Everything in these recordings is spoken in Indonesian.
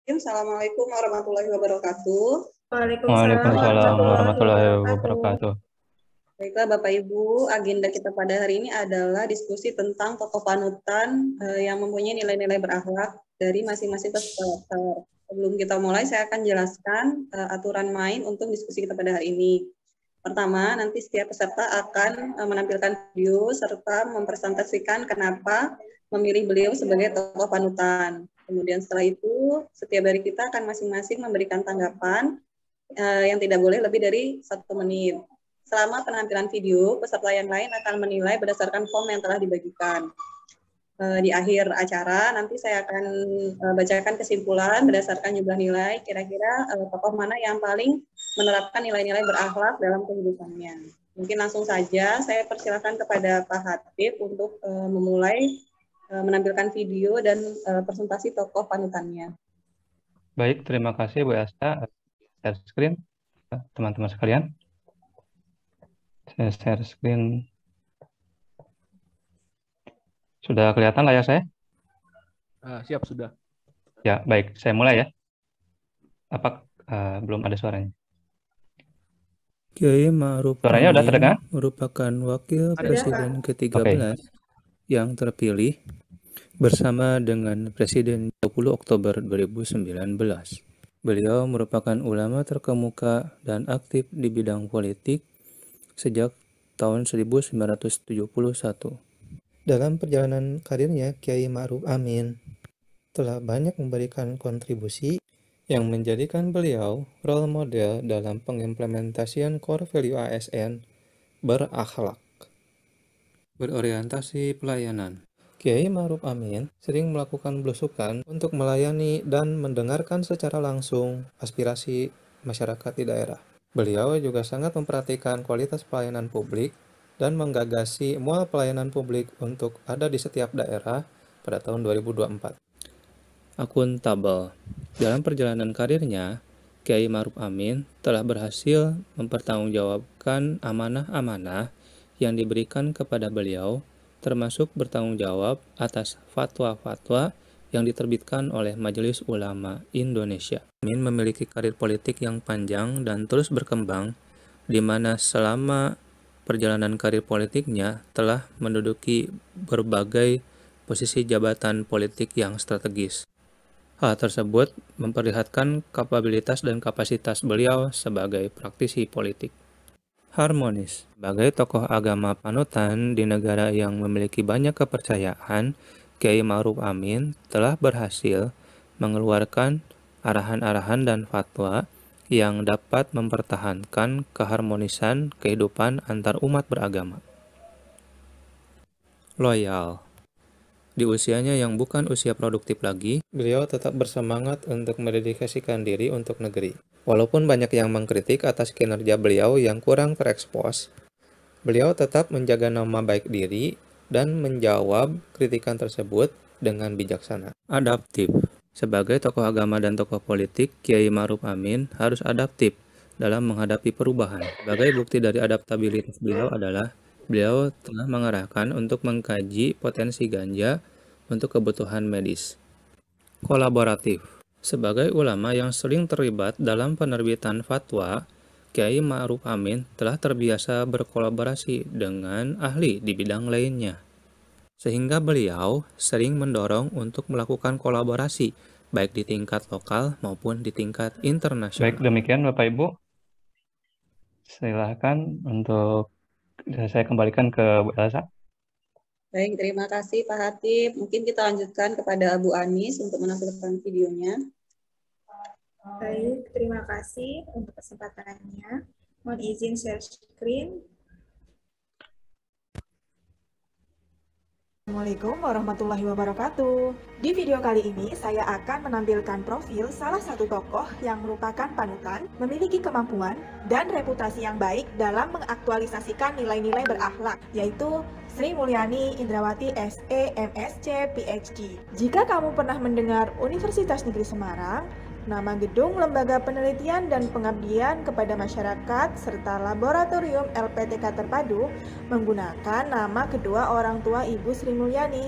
Assalamualaikum warahmatullahi wabarakatuh. Waalaikumsalam Waalaikumsalam warahmatullahi warahmatullahi wabarakatuh. wabarakatuh. Baiklah Bapak Ibu, agenda kita pada hari ini adalah diskusi tentang tokoh panutan yang mempunyai nilai-nilai berakhlak dari masing-masing peserta. Sebelum kita mulai, saya akan jelaskan aturan main untuk diskusi kita pada hari ini. Pertama, nanti setiap peserta akan menampilkan video serta mempresentasikan kenapa memilih beliau sebagai tokoh panutan. Kemudian setelah itu, setiap dari kita akan masing-masing memberikan tanggapan yang tidak boleh lebih dari 1 menit. Selama penampilan video, peserta yang lain akan menilai berdasarkan form yang telah dibagikan. Di akhir acara, nanti saya akan bacakan kesimpulan berdasarkan jumlah nilai, kira-kira tokoh mana yang paling menerapkan nilai-nilai berakhlak dalam kehidupannya. Mungkin langsung saja, saya persilakan kepada Pak Hatip untuk memulai menampilkan video dan presentasi tokoh panutannya. Baik, terima kasih Bu Asta. Share screen, teman-teman sekalian. Saya share screen. Sudah kelihatan layar saya? Siap, sudah. Ya, baik. Saya mulai ya. Apa belum ada suaranya? Kiai Ma'ruf Suaranya udah terdengar? merupakan wakil presiden ke-13 yang terpilih bersama dengan Presiden 20 Oktober 2019. Beliau merupakan ulama terkemuka dan aktif di bidang politik sejak tahun 1971. Dalam perjalanan karirnya, Kiai Ma'ruf Amin telah banyak memberikan kontribusi yang menjadikan beliau role model dalam pengimplementasian core value ASN berakhlak, berorientasi pelayanan. Kiai Ma'ruf Amin sering melakukan belusukan untuk melayani dan mendengarkan secara langsung aspirasi masyarakat di daerah. Beliau juga sangat memperhatikan kualitas pelayanan publik dan menggagasi mual pelayanan publik untuk ada di setiap daerah pada tahun 2024. Akuntabel. Dalam perjalanan karirnya, Kiai Ma'ruf Amin telah berhasil mempertanggungjawabkan amanah-amanah yang diberikan kepada beliau, termasuk bertanggung jawab atas fatwa-fatwa yang diterbitkan oleh Majelis Ulama Indonesia. Amin memiliki karir politik yang panjang dan terus berkembang, di mana selama perjalanan karir politiknya telah menduduki berbagai posisi jabatan politik yang strategis. Hal tersebut memperlihatkan kapabilitas dan kapasitas beliau sebagai praktisi politik. Harmonis. Sebagai tokoh agama panutan di negara yang memiliki banyak kepercayaan, Kiai Ma'ruf Amin telah berhasil mengeluarkan arahan-arahan dan fatwa yang dapat mempertahankan keharmonisan kehidupan antar umat beragama. Loyal. Di usianya yang bukan usia produktif lagi, beliau tetap bersemangat untuk mendedikasikan diri untuk negeri. Walaupun banyak yang mengkritik atas kinerja beliau yang kurang terekspos, beliau tetap menjaga nama baik diri dan menjawab kritikan tersebut dengan bijaksana. Adaptif. Sebagai tokoh agama dan tokoh politik, Kiai Ma'ruf Amin harus adaptif dalam menghadapi perubahan. Sebagai bukti dari adaptabilitas beliau adalah beliau telah mengarahkan untuk mengkaji potensi ganja untuk kebutuhan medis. Kolaboratif. Sebagai ulama yang sering terlibat dalam penerbitan fatwa, Kiai Ma'ruf Amin telah terbiasa berkolaborasi dengan ahli di bidang lainnya, sehingga beliau sering mendorong untuk melakukan kolaborasi baik di tingkat lokal maupun di tingkat internasional. Baik, demikian Bapak Ibu. Silakan untuk saya kembalikan ke Bu Elsa. Baik, terima kasih Pak Hatip. Mungkin kita lanjutkan kepada Bu Anis untuk menampilkan videonya. Baik, terima kasih untuk kesempatannya. Mohon izin share screen. Assalamualaikum warahmatullahi wabarakatuh. Di video kali ini saya akan menampilkan profil salah satu tokoh yang merupakan panutan, memiliki kemampuan dan reputasi yang baik dalam mengaktualisasikan nilai-nilai berakhlak, yaitu Sri Mulyani Indrawati SE MSc PhD. Jika kamu pernah mendengar Universitas Negeri Semarang, nama gedung lembaga penelitian dan pengabdian kepada masyarakat serta laboratorium LPTK terpadu menggunakan nama kedua orang tua Ibu Sri Mulyani,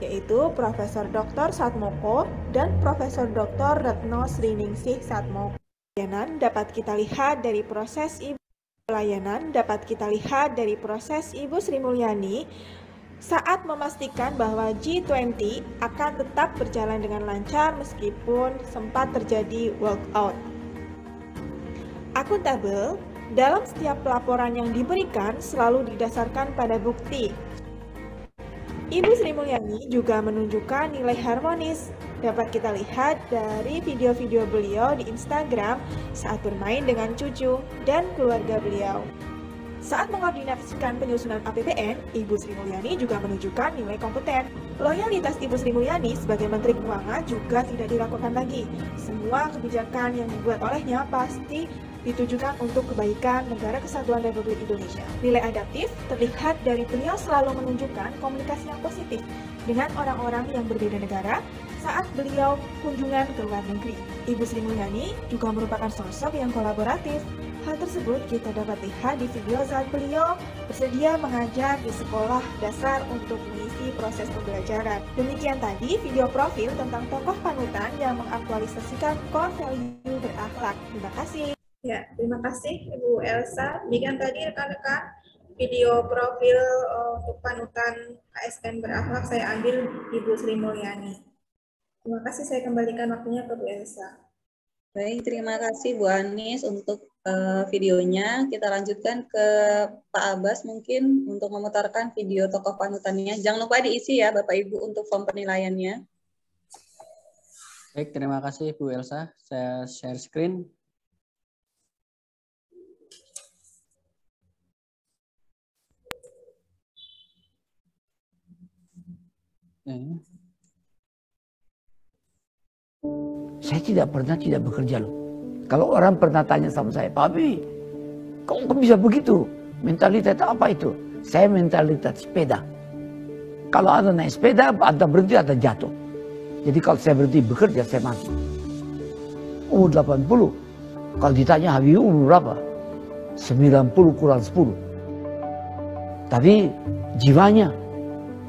yaitu Profesor Dr. Satmoko dan Profesor Dr. Retno Sriningsih Satmoko. Pelayanan dapat kita lihat dari proses Ibu Sri Mulyani saat memastikan bahwa G20 akan tetap berjalan dengan lancar meskipun sempat terjadi walkout. Akuntabel, dalam setiap pelaporan yang diberikan selalu didasarkan pada bukti. Ibu Sri Mulyani juga menunjukkan nilai harmonis. Dapat kita lihat dari video-video beliau di Instagram saat bermain dengan cucu dan keluarga beliau. Saat mengkoordinasikan penyusunan APBN, Ibu Sri Mulyani juga menunjukkan nilai kompeten. Loyalitas Ibu Sri Mulyani sebagai Menteri Keuangan juga tidak diragukan lagi. Semua kebijakan yang dibuat olehnya pasti ditujukan untuk kebaikan Negara Kesatuan Republik Indonesia. Nilai adaptif terlihat dari beliau selalu menunjukkan komunikasi yang positif dengan orang-orang yang berbeda negara saat beliau kunjungan ke luar negeri. Ibu Sri Mulyani juga merupakan sosok yang kolaboratif. Hal tersebut kita dapat lihat di video saat beliau bersedia mengajar di sekolah dasar untuk mengisi proses pembelajaran. Demikian tadi video profil tentang tokoh panutan yang mengaktualisasikan core value berakhlak. Terima kasih. Ya, terima kasih Ibu Elsa. Demikian tadi rekan-rekan video profil untuk panutan ASN berakhlak saya ambil Ibu Sri Mulyani. Terima kasih, saya kembalikan waktunya ke Bu Elsa. Baik, terima kasih Bu Anis untuk videonya. Kita lanjutkan ke Pak Abbas mungkin untuk memutarkan video tokoh panutannya. Jangan lupa diisi ya Bapak Ibu untuk form penilaiannya. Baik, terima kasih Bu Elsa. Saya share screen. Saya tidak pernah tidak bekerja loh. Kalau orang pernah tanya sama saya, Pak Abi, kok bisa begitu? Mentalitas apa itu? Saya mentalitas sepeda. Kalau ada naik sepeda, ada berhenti, ada jatuh. Jadi kalau saya berhenti bekerja, saya mati. Umur 80. Kalau ditanya Habibie umur berapa? 90 kurang 10. Tapi jiwanya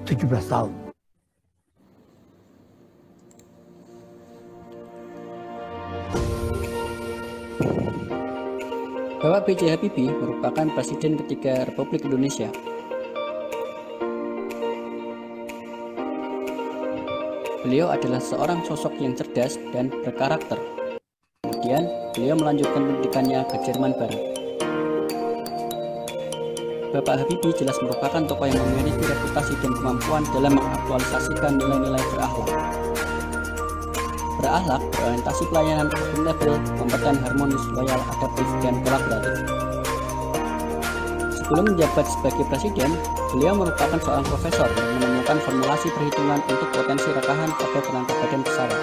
17 tahun. Bapak B.J. Habibie merupakan Presiden ketiga Republik Indonesia. Beliau adalah seorang sosok yang cerdas dan berkarakter. Kemudian, beliau melanjutkan pendidikannya ke Jerman Barat. Bapak Habibie jelas merupakan tokoh yang memiliki reputasi dan kemampuan dalam mengaktualisasikan nilai-nilai berakhlak. Berakhlak, berorientasi pelayanan, akuntabel, kompeten, harmonis, loyal, adaptif, dan kolaboratif. Sebelum menjabat sebagai presiden, beliau merupakan seorang profesor yang menemukan formulasi perhitungan untuk potensi rekahan pada kerangka badan pesawat.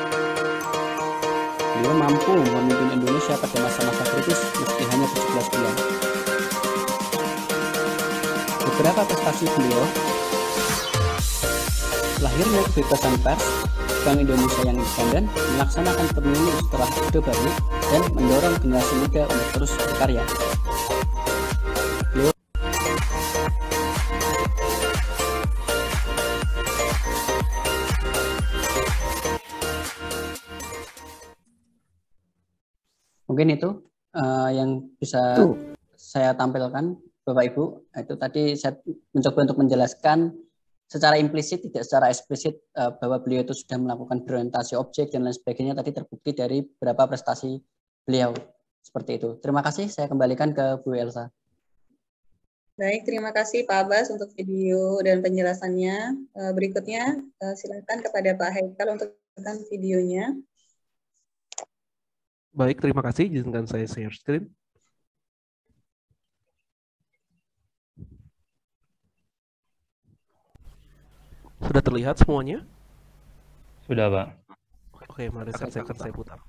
Beliau mampu memimpin Indonesia pada masa-masa kritis meski hanya 17 bulan. Beberapa prestasi beliau: lahirnya kebebasan pers, Bank Indonesia yang independen, melaksanakan pemilu setelah Orde Baru, dan mendorong generasi muda untuk terus berkarya. Mungkin itu yang bisa saya tampilkan, Bapak Ibu. Itu tadi saya mencoba untuk menjelaskan secara implisit, tidak secara eksplisit, bahwa beliau itu sudah melakukan berorientasi objek dan lain sebagainya. Tadi terbukti dari beberapa prestasi beliau. Seperti itu. Terima kasih, saya kembalikan ke Bu Elsa. Baik, terima kasih Pak Abbas untuk video dan penjelasannya. Berikutnya, silakan kepada Pak Haikal untuk menonton videonya. Baik, terima kasih. Izinkan saya share screen. Sudah terlihat semuanya? Sudah, Pak. Oke, mari saya putar.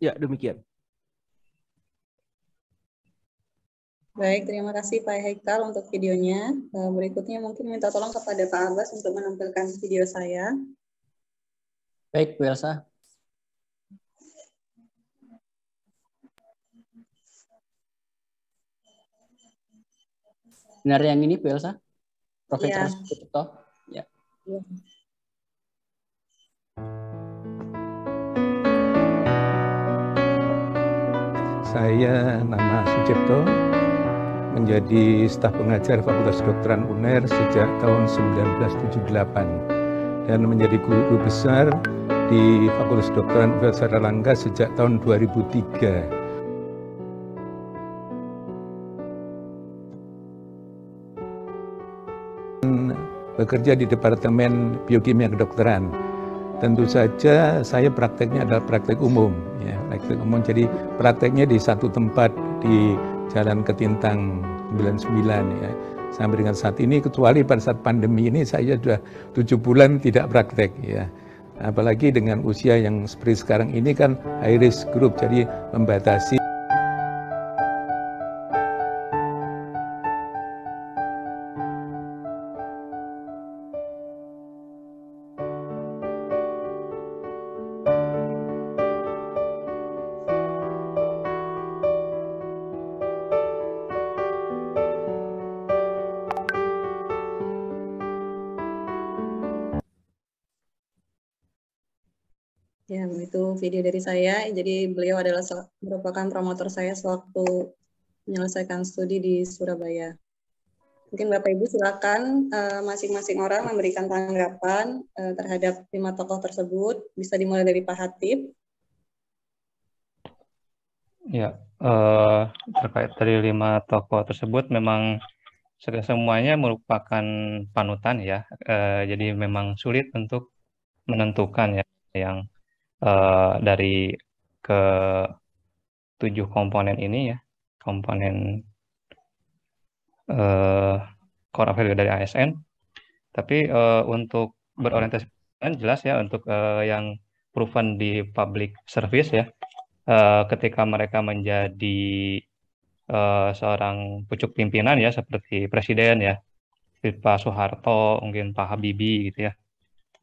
Ya, demikian. Baik, terima kasih Pak Haikal untuk videonya. Berikutnya mungkin minta tolong kepada Pak Abbas untuk menampilkan video saya. Baik, Bu Elsa. Benar yang ini, Bu Elsa? Profil Ya. tersebut toh? Ya. Ya. Saya nama Sucipto, menjadi staf pengajar Fakultas Kedokteran UNER sejak tahun 1978 dan menjadi guru besar di Fakultas Kedokteran Universitas Erlangga sejak tahun 2003. Bekerja di Departemen Biokimia Kedokteran. Tentu saja saya prakteknya adalah praktek umum, ya, praktek umum. Jadi prakteknya di satu tempat di Jalan Ketintang 99 ya. Sampai dengan saat ini, kecuali pada saat pandemi ini saya sudah 7 bulan tidak praktek ya. Apalagi dengan usia yang seperti sekarang ini kan high risk group, jadi membatasi. Ya, itu video dari saya. Jadi beliau adalah merupakan promotor saya sewaktu menyelesaikan studi di Surabaya. Mungkin Bapak Ibu silakan masing-masing orang memberikan tanggapan terhadap 5 tokoh tersebut. Bisa dimulai dari Pak Hatip. Ya, terkait dari 5 tokoh tersebut memang semuanya merupakan panutan ya. Jadi memang sulit untuk menentukan ya yang dari ke 7 komponen ini ya, komponen core value dari ASN. Tapi untuk berorientasi jelas ya untuk yang proven di public service ya, ketika mereka menjadi seorang pucuk pimpinan ya seperti presiden ya, Pak Soeharto, mungkin Pak Habibie gitu ya,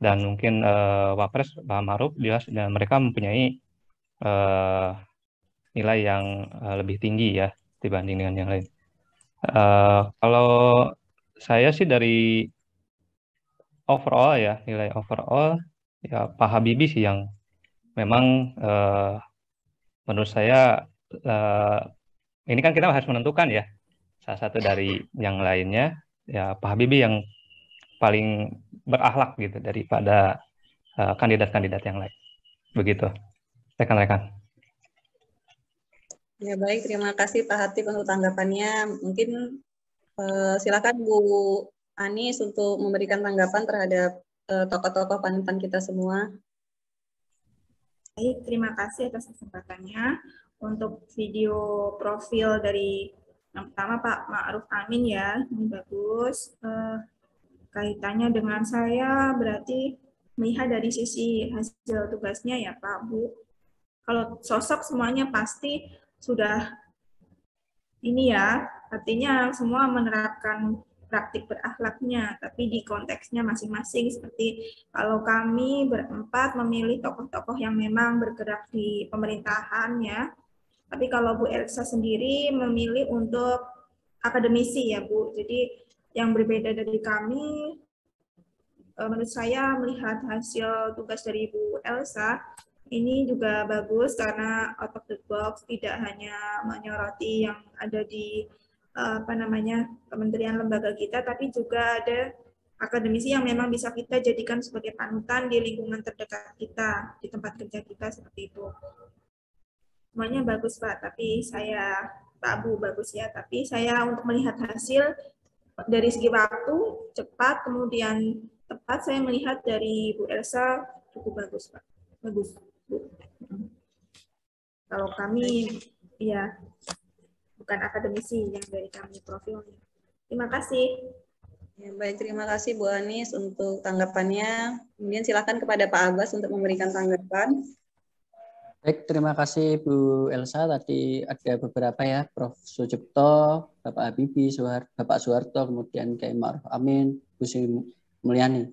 dan mungkin Wapres Pak Ma'ruf jelas, dan mereka mempunyai nilai yang lebih tinggi ya dibanding dengan yang lain. Kalau saya sih dari overall ya, nilai overall ya Pak Habibie sih yang memang menurut saya ini kan kita harus menentukan ya salah satu dari yang lainnya ya Pak Habibie yang paling berakhlak gitu daripada kandidat-kandidat yang lain. Begitu, rekan-rekan. Ya baik, terima kasih Pak Hatip untuk tanggapannya. Mungkin silakan Bu Anis untuk memberikan tanggapan terhadap tokoh-tokoh panutan kita semua. Baik, terima kasih atas kesempatannya. Untuk video profil dari yang pertama Pak Ma'ruf Amin ya, ini bagus. Kaitannya dengan saya berarti melihat dari sisi hasil tugasnya ya Pak Bu. Kalau sosok semuanya pasti sudah ini ya, artinya semua menerapkan praktik berakhlaknya, tapi di konteksnya masing-masing. Seperti kalau kami berempat memilih tokoh-tokoh yang memang bergerak di pemerintahan ya, tapi kalau Bu Elsa sendiri memilih untuk akademisi ya Bu. Jadi yang berbeda dari kami, menurut saya melihat hasil tugas dari Bu Elsa ini juga bagus karena out of the box, tidak hanya menyoroti yang ada di kementerian lembaga kita, tapi juga ada akademisi yang memang bisa kita jadikan sebagai panutan di lingkungan terdekat kita, di tempat kerja kita seperti itu. Semuanya bagus Pak, tapi saya Pak Bu bagus ya, tapi saya untuk melihat hasil dari segi waktu cepat kemudian tepat, saya melihat dari Bu Elsa cukup bagus Pak, bagus. Kalau kami ya bukan akademisi yang dari kami profilnya. Terima kasih. Ya, baik, terima kasih Bu Anis untuk tanggapannya. Kemudian silakan kepada Pak Abbas untuk memberikan tanggapan. Baik, terima kasih Bu Elsa. Tadi ada beberapa ya, Prof. Sucipto, Bapak Habibie, Bapak Soeharto, kemudian Kiai Ma'ruf Amin, Bu Sri Mulyani.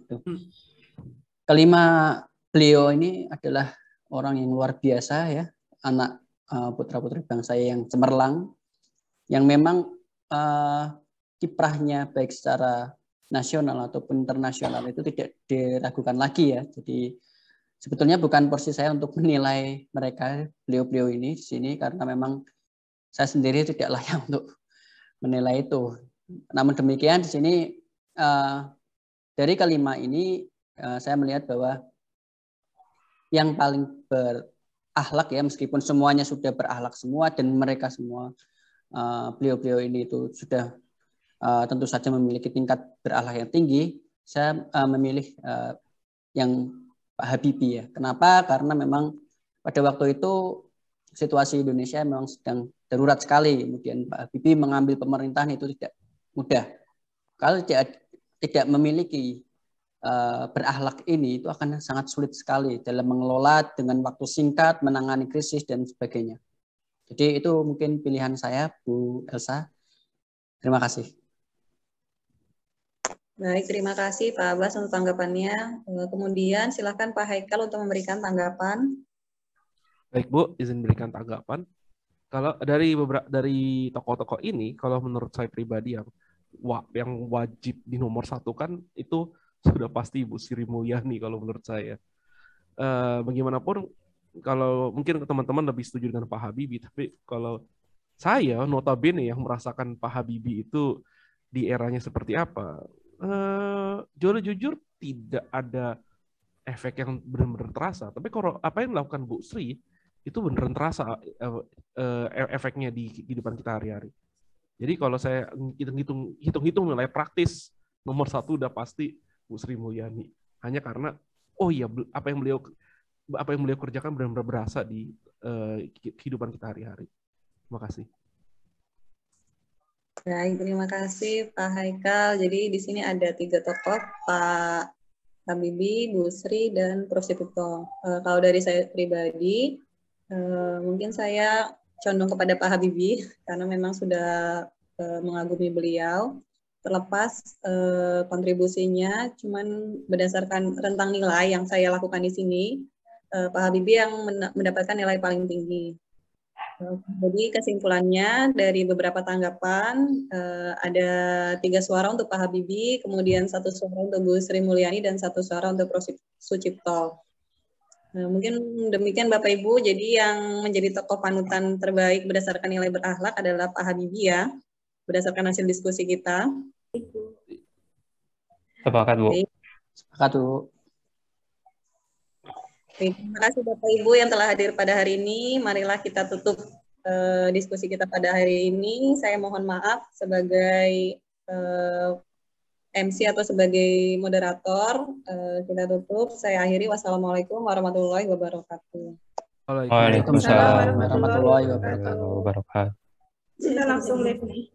Kelima beliau ini adalah orang yang luar biasa ya, anak putra-putri bangsa yang cemerlang, yang memang kiprahnya baik secara nasional ataupun internasional itu tidak diragukan lagi ya. Jadi sebetulnya bukan porsi saya untuk menilai mereka, beliau-beliau ini di sini, karena memang saya sendiri tidak layak untuk menilai itu. Namun demikian di sini dari kelima ini saya melihat bahwa yang paling berakhlak ya, meskipun semuanya sudah berakhlak semua dan mereka semua beliau-beliau ini itu sudah tentu saja memiliki tingkat berakhlak yang tinggi, saya memilih yang Pak Habibie ya. Kenapa? Karena memang pada waktu itu situasi Indonesia memang sedang darurat sekali. Kemudian Pak Habibie mengambil pemerintahan itu tidak mudah. Kalau tidak memiliki berakhlak ini, itu akan sangat sulit sekali dalam mengelola dengan waktu singkat, menangani krisis dan sebagainya. Jadi itu mungkin pilihan saya, Bu Elsa. Terima kasih. Baik, terima kasih Pak Abbas untuk tanggapannya. Kemudian silakan Pak Haikal untuk memberikan tanggapan. Baik Bu, izin berikan tanggapan. Kalau dari tokoh-tokoh ini, kalau menurut saya pribadi yang wajib di nomor 1 kan itu sudah pasti Bu Sri Mulyani kalau menurut saya. Bagaimanapun kalau mungkin teman-teman lebih setuju dengan Pak Habibie, tapi kalau saya notabene yang merasakan Pak Habibie itu di eranya seperti apa, jujur tidak ada efek yang benar-benar terasa. Tapi kalau apa yang dilakukan Bu Sri itu benar-benar terasa efeknya di kehidupan kita hari-hari. Jadi kalau saya hitung-hitung nilai praktis, nomor 1 udah pasti Bu Sri Mulyani. Hanya karena apa yang beliau kerjakan benar-benar berasa di kehidupan kita hari-hari. Terima kasih. Baik, terima kasih Pak Haikal. Jadi di sini ada 3 tokoh, Pak Habibie, Bu Sri, dan Prof. Sucipto. Kalau dari saya pribadi, mungkin saya condong kepada Pak Habibie karena memang sudah mengagumi beliau. Terlepas kontribusinya, cuman berdasarkan rentang nilai yang saya lakukan di sini, Pak Habibie yang mendapatkan nilai paling tinggi. Jadi kesimpulannya dari beberapa tanggapan ada 3 suara untuk Pak Habibie, kemudian 1 suara untuk Bu Sri Mulyani dan 1 suara untuk Prof. Sucipto. Mungkin demikian Bapak Ibu. Jadi yang menjadi tokoh panutan terbaik berdasarkan nilai berakhlak adalah Pak Habibie ya, berdasarkan hasil diskusi kita. Sepakat Bu. Sepakat Bu. Terima kasih Bapak Ibu yang telah hadir pada hari ini. Marilah kita tutup diskusi kita pada hari ini. Saya mohon maaf sebagai MC atau sebagai moderator. Kita tutup. Saya akhiri. Wassalamualaikum warahmatullahi wabarakatuh. Waalaikumsalam warahmatullahi wabarakatuh. wabarakatuh. Kita langsung live nih.